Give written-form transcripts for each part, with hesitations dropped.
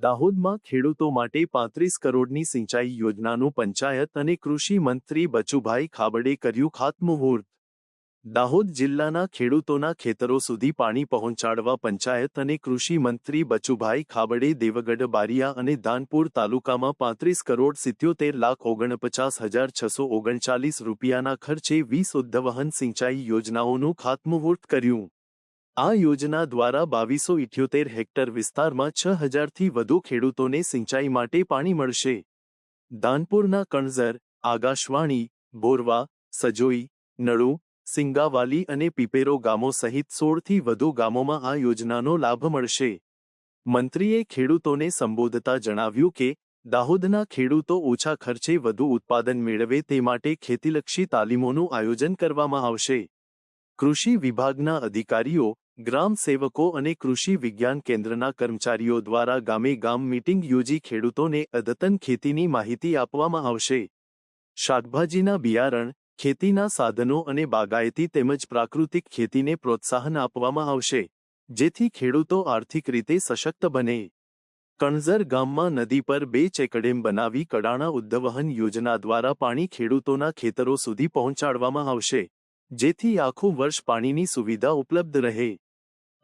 દાહોદમાં ખેડૂતો માટે 35 કરોડની સિંચાઈ યોજનાનું પંચાયત અને કૃષિ મંત્રી બચુભાઈ ખાબડે કર્યું ખાતમુહૂર્ત। દાહોદ જિલ્લાના ખેડૂતોના ખેતરો સુધી પાણી પહોંચાડવા પંચાયત અને કૃષિ મંત્રી બચુભાઈ ખાબડે દેવગઢ બારિયા અને દાનપુર તાલુકામાં 35 કરોડ 77,49,639 રૂપિયાના ખર્ચે 20 ઉદ્વહન સિંચાઈ યોજનાઓનું ખાતમુહૂર્ત કર્યું। આ યોજના દ્વારા 2278 હેક્ટર વિસ્તારમાં 6000થી વધુ ખેડૂતોને સિંચાઈ માટે પાણી મળશે। દાનપુરના કણઝર, આકાશવાણી, બોરવા, સજોઈ, નળુ, સિંગાવાલી અને પીપેરો ગામો સહિત 16થી વધુ ગામોમાં આ યોજનાનો લાભ મળશે। મંત્રીએ ખેડૂતોને સંબોધતા જણાવ્યું કે દાહોદના ખેડૂતો ઓછા ખર્ચે વધુ ઉત્પાદન મેળવે તે માટે ખેતીલક્ષી તાલીમોનું આયોજન કરવામાં આવશે। કૃષિ વિભાગના અધિકારીઓ, ગ્રામ સેવકો અને કૃષિ વિજ્ઞાન કેન્દ્રના કર્મચારીઓ દ્વારા ગામે ગામ મીટિંગ યોજી ખેડૂતોને અદ્યતન ખેતીની માહિતી આપવામાં આવશે। શાકભાજીના બિયારણ, ખેતીના સાધનો અને બાગાયતી તેમજ પ્રાકૃતિક ખેતીને પ્રોત્સાહન આપવામાં આવશે, જેથી ખેડૂતો આર્થિક રીતે સશક્ત બને। કણઝર ગામમાં નદી પર 2 ચેકડેમ બનાવી કડાણા ઉદ્વહન યોજના દ્વારા પાણી ખેડૂતોના ખેતરો સુધી પહોંચાડવામાં આવશે, જેથી આખું વર્ષ પાણીની સુવિધા ઉપલબ્ધ રહે।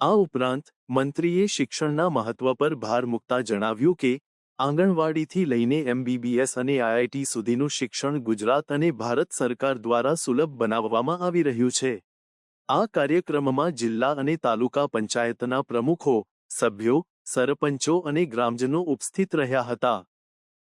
આ ઉપરાંત મંત્રીએ શિક્ષણના મહત્વ પર ભાર મૂકતા જણાવ્યું કે આંગણવાડીથી લઈને MBBS અને IIT સુધીનું શિક્ષણ ગુજરાત અને ભારત સરકાર દ્વારા સુલભ બનાવવામાં આવી રહ્યું છે। આ કાર્યક્રમમાં જિલ્લા અને તાલુકા પંચાયતના પ્રમુખો, સભ્યો, સરપંચો અને ગ્રામજનો ઉપસ્થિત રહ્યા હતા।